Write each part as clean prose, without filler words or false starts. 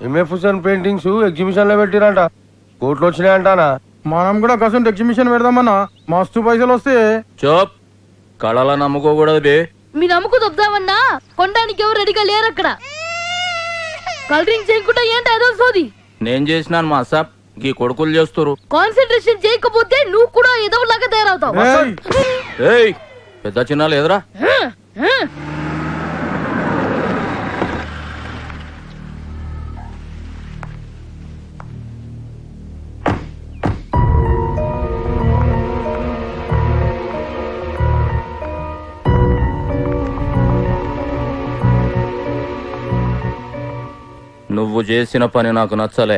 MF Hussain paintings exhibition లో పెట్టిరంట, కోట్లు వచ్చినాయంటానా? మనం కూడా కసంట్ ఎగ్జిబిషన్ పెడదామన్నా, మస్తు పైసలు వస్తే. చోప్, కళలా నమ్ముకోకూడదు బే. మీ నమ్ముకు దొబ్దామన్నా కొనడానికి ఎవరు రెడీగా లేరు అక్కడ. కలరింగ్ చేయకుండా ఏంటి ఏదో సోది. నేను చేసినాను మా సాబ్, ఈ కొడుకులు చేస్తారు. కాన్సన్ట్రేషన్ చేయకపోతే నువ్వు కూడా ఏదో లాగా తయారవుతావు. ఏయ్, పెద్ద చిన్న లేదురా. నువ్వు చేసిన పని నాకు నచ్చలే.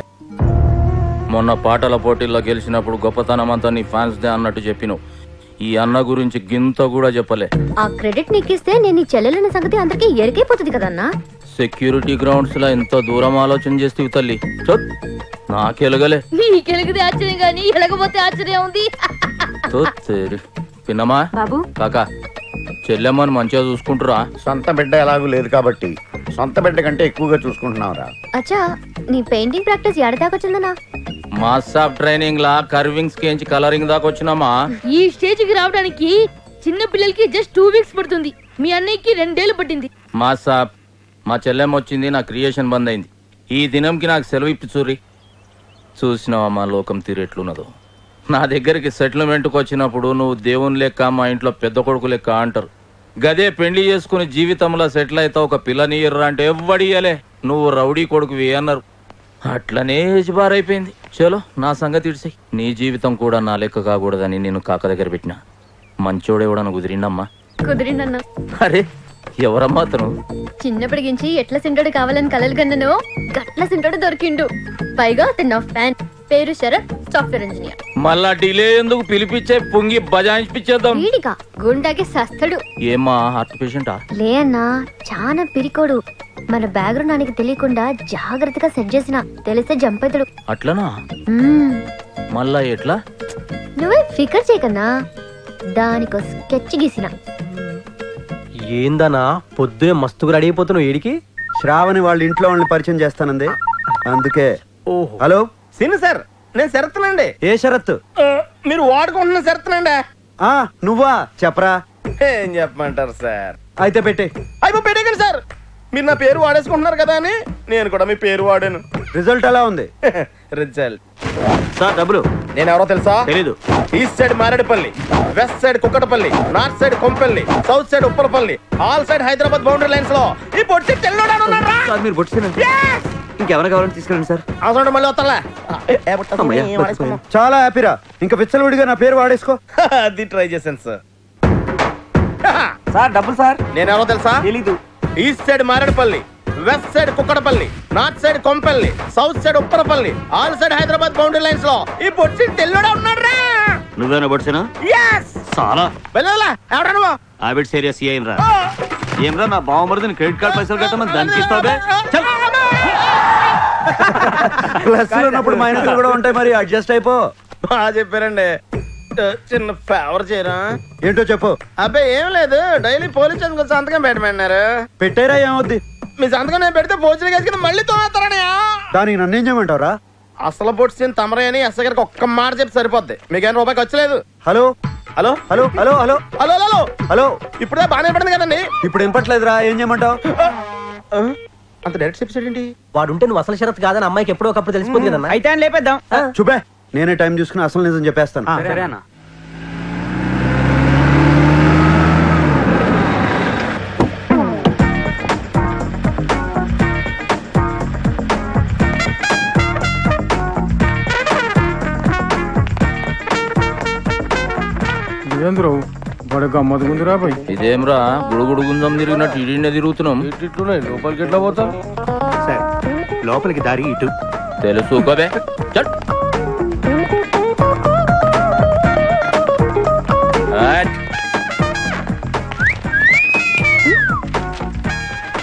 మొన్న పాటల పోటీల్లో గెలిచినప్పుడు గొప్పతనం అంతా నీ ఫ్యాన్స్ దే అన్నట్టు చెప్పినావు. ఈ అన్న గురించి గింత కూడా చెప్పలే. ఆ క్రెడిట్ నీకిస్తే నేను నీ చెల్లెలన్న సంగతి అందరికీ ఎరికైపోతుంది కదన్నా. సెక్యూరిటీ గ్రౌండ్స్ లో ఎంత దూరం ఆలోచన చేస్తేవి తల్లి. నాకెలగలే. నీకెలిగితే ఆశ్చర్యం గానీ ఎలగపోతే ఆశ్చర్యం ఉంది. పిన్నమా బాబు కాకా, చెల్లెమ్మని మంచిగా చూసుకుంటురా? సొంత బిడ్డ ఎలాగూ లేదు కాబట్టి సొంత బిడ్డ కంటే ఎక్కువగా చూసుకుంటున్నావురా. అచ్చా, నీ పెయింటింగ్ ప్రాక్టీస్ ఎడదాకొచ్చిందనా? మాసాబ్ ట్రైనింగ్ లా కర్వింగ్స్ కేంచి కలరింగ్ దాకా వచ్చినామా. ఈ స్టేజ్ కి రావడానికి చిన్న పిల్లలకి జస్ట్ 2 వీక్స్ పడుతుంది. మీ అన్నయ్యకి 2 ఏళ్ళు పట్టింది. మాసాబ్, మా చెల్లెమ్మ వచ్చింది, నా క్రియేషన్ బంద్ అయింది. ఈ దినంకి నాకు సెలవు ఇప్పి చూరి. చూసినావా మా లోకం తీరెట్లున్నదో. నా దగ్గరికి సెటిల్మెంట్కి వచ్చినప్పుడు నువ్వు దేవుని లెక్క, మా ఇంట్లో పెద్ద కొడుకు లెక్క అంటారు. గదే పెళ్లి చేసుకుని జీవితంలో సెటిల్ అవుతావు, ఒక పిల్లనియర్రా అంటే ఎవ్వడియలే. నువ్వు రౌడీ కొడుకువి అన్నారు. అట్లనే ఏజ్ బార్ అయిపోయింది. చలో, నా సంగతి ఇడిసి. నీ జీవితం కూడా నా లెక్క కాకూడదని నేను కాక దగ్గర పెట్టిన. మంచోడెవడను కుదిరిండమ్మా? కుదిరిందన్నా. అరే, ఎవరమ్మా అతను? చిన్నప్పటికించి ఎట్లా సింటోడు కావాలని కలలు కన్నానో గట్ల సింటోడు దొరికిండు. పైగా అతను నా ఫ్యాన్. పేరు శరత్, సాఫ్ట్వేర్ ఇంజనీర్. మళ్ళా డిలే ఎందుకు, పిలిపించే పొంగి బజాయించిపిచ్చేద్దాం. వీడిగా గుండాకి సస్తడు. ఏమా, హార్ట్ పేషెంటా? లే అన్నా, చాలా పిరికోడు. మన బ్యాక్గ్రౌండ్ ఆయనకి తెలియకుండా జాగ్రత్తగా సెట్ చేసిన, తెలిస్తే జంప్ అవుతాడు. అట్లనా? మళ్ళా ఎట్లా? నువ్వే ఫికర్ చేయకన్నా, దానికో స్కెచ్ గీసిన. ఏందనా పొద్దునే మస్తుగా రెడీ అయిపోతున్నావు? ఏడికి? శ్రావణి వాళ్ళ ఇంట్లో వాళ్ళని పరిచయం చేస్తానంది, అందుకే. ఓహో. హలో సిన్ సార్, నేను శరత్నండి. ఏ షరత్? మీరు వాడుకుంటున్న శరత్నండి. నువ్వా? చెప్పరా. ఏం చెప్పమంటారు సార్? అయితే పెట్టే. అయిపో పెట్టేకండి సార్. మీరు నా పేరు వాడేసుకుంటున్నారు కదా అని నేను కూడా మీ పేరు వాడాను. రిజల్ట్ ఎలా ఉంది? రిజల్ట్ సార్ డబ్బులు? నేను ఎవరో తెలుసా? తెలీదు. East side Maredpally, west side Kukatpally, north side Kompally, south side Uppalapalli, all side Hyderabad boundary lines లో ఈ పొట్టి తెల్లోడానున్నారా? సార్ మీరు బొట్టినండి. ఇంకెవరు కావాలని తీసుకెళ్ళండి సార్. అవసరం మళ్ళీ వస్తాలే. చాలా హ్యాపీరా. ఇంకా విచ్చలవిడిగా నా పేరు వాడేసుకో. అది ట్రై చేశాను సార్. సార్ డబ్బులు సార్? నేను ఎవరో తెలుసా? తెలీదు. East side Maredpally, west side Kukatpally, north side Kompally, south side Upparpally, all side Hyderabad boundary lines లో ఈ పొట్టి తెల్లోడా ఉన్నాడు. నువ్వేనా బొట్టినా? చాలా ఎవరా నువ్వు? హ్యాబిట్ సీరియస్ అయ్యిండ్రా. ఏమ్రా, నా బావమరిదిని క్రెడిట్ కార్డ్ పైసలు కట్టమని దానికి ఇస్తావే? ప్లస్ ఉన్నప్పుడు మైనస్ కూడా ఉంటాయి, మరి అడ్జస్ట్ అయిపో. బాగా చెప్పారండి. చిన్న ఫేవర్ చేయరా? ఏంటో చెప్పు. అబ్బాయి ఏం లేదు, డైలీ పోలీస్ స్టేషన్ కొంచెం సంతకం పెట్టమన్నారు. పెట్టారా? ఏమవుద్ది? మీ సంతకం నేను పెడితే భోజనం వేసుకుని మళ్ళీ తోస్తారని. దానికి నన్నేం చేయమంటారా? అసలు పొడిచిన తమరే అని ఎస్ గారికి ఒక్క మాట చెప్పి సరిపోద్ది. మీకేం రూపాయికి వచ్చలేదు. Hello hello hello hello hello hello hello hello. ఇప్పుడే బాగానే పడింది కదండి. ఇప్పుడు ఏం పట్టలేదురా, ఏం చేయమంటావు? అంత డైరెక్ట్ చెప్పేసాడేంటి? వాడు ఉంటే నువ్వు అసలు షరత్ కాదని అమ్మాయికి ఎప్పుడో ఒకప్పుడు తెలిసిపోతుంది కదన్నా. అయితే ఆయన లేపేద్దాం. చూపే, నేనే టైం చూసుకుని అసలు నిజం చెప్పేస్తాను. సరే అన్న. ఇదేమ్రా, గుడుగుడు గుంజం తిరిగినట్టు ఇడినే తిరుగుతున్నాం. ఇట్లున్నాయి, లోపలికి ఎట్లా పోతాం? సార్, లోపలికి దారి ఇటు. తెలుసు కదే.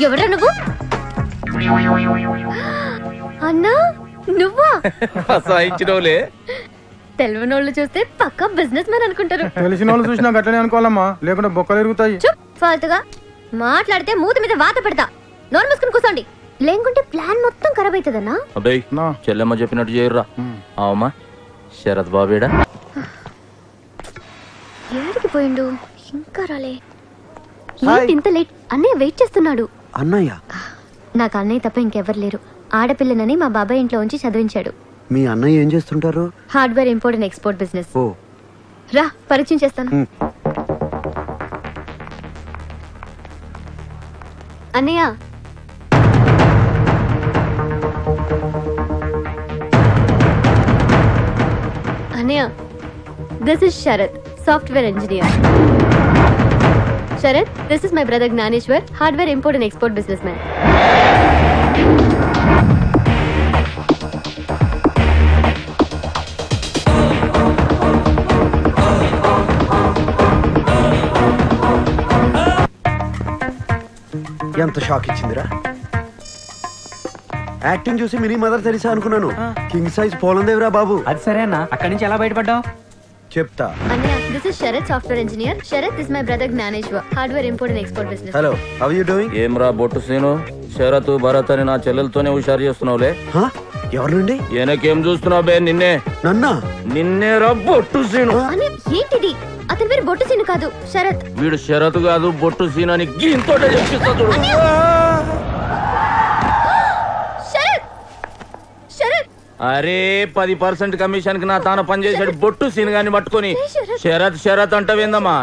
ఎవరా నువ్వు? అన్నా నువ్వా? సాయించినోలే. తెలియనోళ్ళు చూస్తే పక్కా బిజినెస్ మ్యాన్ అనుకుంటారు. తెలిసిన వాళ్ళు చూసినా గట్లనే అనుకోవాలమ్మా, లేకుంటే బొక్కలు ఎరుగుతాయి. ఫాల్తుగా మాట్లాడితే మూతి మీద వాత పెడతా. నోరు మూసుకుని కూర్చోండి. లేకుంటే ప్లాన్ మొత్తం ఖరాబ్ అవుతుందన్నా. అబ్బాయి నా. చెల్లెమ్మ చెప్పినట్టు చేయర్రా. అవమ్మా శరత్ బాబేడా? ఏడికి పోయిండు? ఇంకా రాలే. ఏంటి ఇంత లేట్? అన్నయ్య వెయిట్ చేస్తున్నాడు. అన్నయ్య? నాకు అన్నయ్య తప్ప ఇంకెవ్వరు లేరు. ఆడపిల్లనని మా బాబాయ్ ఇంట్లో ఉంచి చదివించాడు. మీ అన్నయ్య ఏం చేస్తుంటారు? Hardware import and export business. ఓ రా పరిచయం చేస్తాను. అన్నయ్య, అన్నయ్య, this is Sharath, software engineer. Sharath, this is my brother Gnaneshwar, hardware import and export businessman. ఎంత షాక్ ఇచ్చిందిరా. యాక్టింగ్ చూసి మినీ మదర్ తెరిసా అనుకున్నాను. కింగ్ సైజ్ పోలందేవిరా బాబు. అది సరే అన్న, అక్కడి నుంచి ఎలా బయటపడ్డావు? చెప్తా. అన్నయ్య, this is Sharath, software engineer. Sharath is my brother Gnaneshwar, hardware import and export business. Hello, how you doing? ఏమ్రా బొట్టు సీను, శరత్ భరత్ అని నా చెల్లెలతోనే హుషారు చేస్తున్నావులే. ఎవరి నుండి? ఏనకేం చూస్తున్నావు బే? నిన్నే. నన్నా? నిన్నేరా బొట్టు సీను. ఏంటిది? అతని పేరు బొట్టు సీను కాదు, శరత్. వీడు శరత్ కాదు బొట్టు సీను అని గీంతోటే చెప్పిస్తా చూడు. శరత్, శరత్. అరే 10% కమిషన్ కి నా తాను పనిచేసాడు బొట్టు సీన్ గాని పట్టుకొని శరత్ శరత్ అంటావేందమ్మా?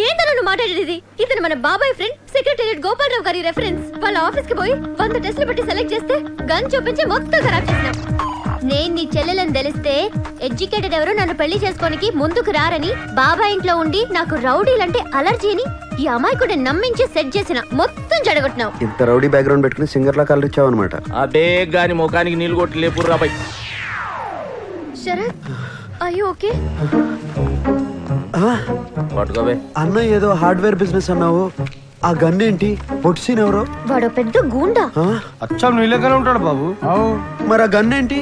ఏంటన్నా నువ్వు మాట్లాడేది? ఇతను మన బాబాయ్ ఫ్రెండ్, సెక్రటేరియట్ గోపాలరావు గారి రెఫరెన్స్. వాళ్ళ ఆఫీస్ కి పోయి 100 టెస్టులు పెట్టి సెలెక్ట్ చేస్తే గన్ చూపించి మొత్తం ఖరాబ్ చేసినాం. నేను నీ చెల్లెలని తెలిస్తే ఎడ్యుకేటెడ్ ఎవరో నన్ను పెళ్లి చేసుకోనికి ముందుకు రారని బాబాయ్ ఇంట్లో ఉండి నాకు రౌడీలంటే అలర్జీ అని ఈ అమాయకుడిని నమ్మించి సెట్ చేసిన మొత్తం జడగొట్టినావు. ఇంత రౌడీ బ్యాక్గ్రౌండ్ పెట్టుకుని సింగర్ లా కలర్ ఇచ్చావు అనమాట. అదే గాని ముఖానికి నీళ్ళు కొట్టి లేపురు రాబాయ్. శరత్, అయ్యో ఓకే. పట్టుకోవే. అన్న ఏదో హార్డ్వేర్ బిజినెస్ అన్నావు, ఆ గన్ ఏంటి? పొట్సీన్ ఎవరో? వాడు పెద్ద గూండా. అచ్చం నీళ్ళగానే ఉంటాడు బాబు. మరి ఆ గన్ ఏంటి?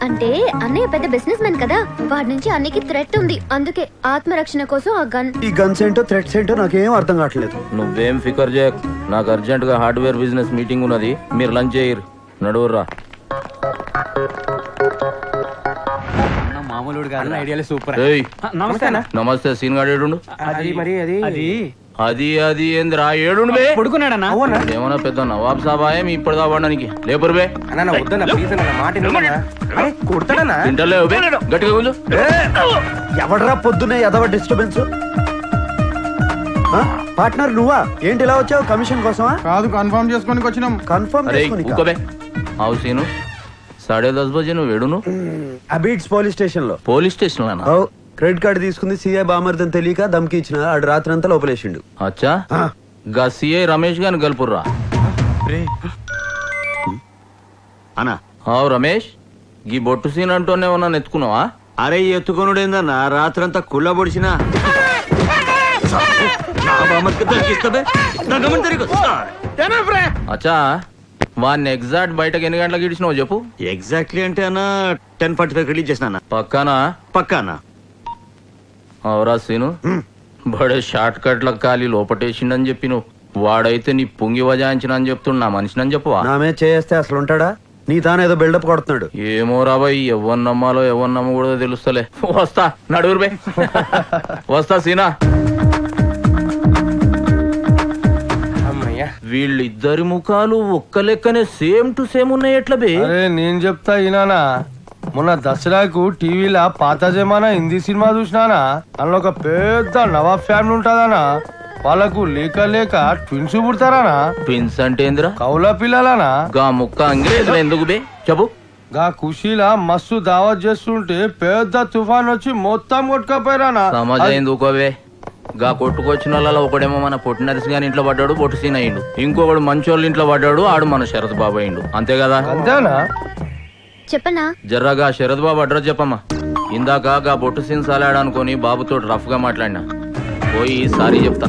అంటే అన్నయ్య పెద్ద బిజినెస్ మ్యాన్ కదా, వాడి నుంచి అన్నయ్యకి థ్రెట్ ఉంది, అందుకే ఆత్మరక్షణ కోసం ఆ గన్. ఈ గన్స్ ఏంటో థ్రెట్స్ ఏంటో నాకేం అర్థం కావట్లేదు. నువ్వేం ఫికర్ చేయక్, నాకు అర్జెంట్ గా హార్డ్వేర్ బిజినెస్ మీటింగ్ ఉన్నది, మీరు లంచ్ చేయరు. నడువుర్రా. మామూలుడు కాదు, ఐడియాలే సూపర్. ఏయ్, నమస్తే అన్న. నమస్తే సీన్ గాడు ఏడుండు. అది మరి అది అది అది ఏందిరా ఏడుండు బే? పడుకున్నాడన్నా. ఏమన్నా పెద్ద నవాబ్ సాబాయం ఇప్పుడు దానికి లేపురు బే. తింటలేవు బే, గట్టిగా కూర్చో. ఎవడరా పొద్దునే ఎదవ డిస్టర్బెన్స్? పార్ట్నర్ నువ్వా? ఏంటి ఇలా వచ్చావు? కమిషన్ కోసమా? కాదు, కన్ఫర్మ్ చేసుకోనికి వచ్చినాం. కన్ఫర్మ్ అరే చేసుకోనికా? ఊకోబే. అవు సీను 10:30 బజే నువ్వు వేడును అబీడ్స్ పోలీస్ స్టేషన్ లో. పోలీస్ స్టేషన్ లోనా? క్రెడిట్ కార్డు తీసుకుంది సీఐ బామర్దని తెలియక దమ్కి ఇచ్చిన ఆడు రాత్రంతా లోపలేసిండు. అచ్చా, గా సిఐ రమేష్ గాని కలుపుర్రా. అన్నా అవు రమేష్, గీ బొట్టు సీన్ అంటూనే ఉన్నా ఎత్తుకున్నావా? అరే ఎత్తుకొనుడేందన్నా, రాత్రంతా కుళ్ళ పొడిచినా అచ్చా, వాడిని ఎగ్జాక్ట్ బయటకు ఎన్ని గంటలకు ఇడిచినావు చెప్పు. ఎగ్జాక్ట్లీ అంటే అన్న 10:45 రిలీజ్ చేసిన. పక్కానా? పక్కానా? అవరా సీను, బడే షార్ట్ కట్ల ఖాళీ లోపటేసిండని చెప్పి నువ్వు, వాడైతే నీ పొంగి వజాయించిన అని చెప్తున్నా మనిషిని అని చెప్పువా? నామే చేస్తే అసలు ఉంటాడా? నీ తానేదో బిల్డప్ కొడుతున్నాడు. ఏమో రాబాయ్, ఎవరు నమ్మాలో ఎవరు నమ్మకూడదో తెలుస్తలే. వస్తా, నడువురు బే. వస్తా సీనా. వీళ్ళిద్దరి ముఖాలు ఒక్క లెక్కనే సేమ్ టు సేమ్ ఉన్నాయి ఎట్లా బే? అరే నేను చెప్తా ఈనానా, మొన్న దసరాకు టీవీలో పాత జమానా హిందీ సినిమా చూసినానా, అందులో ఒక పెద్ద నవాబ్ ఫ్యామిలీ ఉంటదానా, వాళ్ళకు లేక లేక ట్విన్స్ పుడతారానా. ట్విన్స్ అంటే ఏందిరా? కౌల పిల్లలానా. గా ముక్క అంగ్రేజులు ఎందుకు బే చెప్పు. గా ఖుషీలా మస్తు దావత్ చేస్తుంటే పెద్ద తుఫాన్ వచ్చి మొత్తం కొట్టుకపోయారానా. సమాజం ఊకోవే. గా కొట్టుకొచ్చిన వాళ్ళ ఒకడేమో మన పొట్టి నరసి గారి ఇంట్లో పడ్డాడు, బొట్టు సీన్ అయ్యిండు. ఇంకొకడు మంచోళ్ళ ఇంట్లో పడ్డాడు, ఆడు మన శరత్ బాబు అయ్యిండు. అంతే కదా? అంతేనా? చెప్పనా? జర్రాగా శరత్ బాబు అడ్రస్ చెప్పమ్మా. ఇందాక గా బొట్టు సీన్ సాలాడు అనుకొని బాబుతో రఫ్ గా మాట్లాడినా, పోయి సారీ చెప్తా.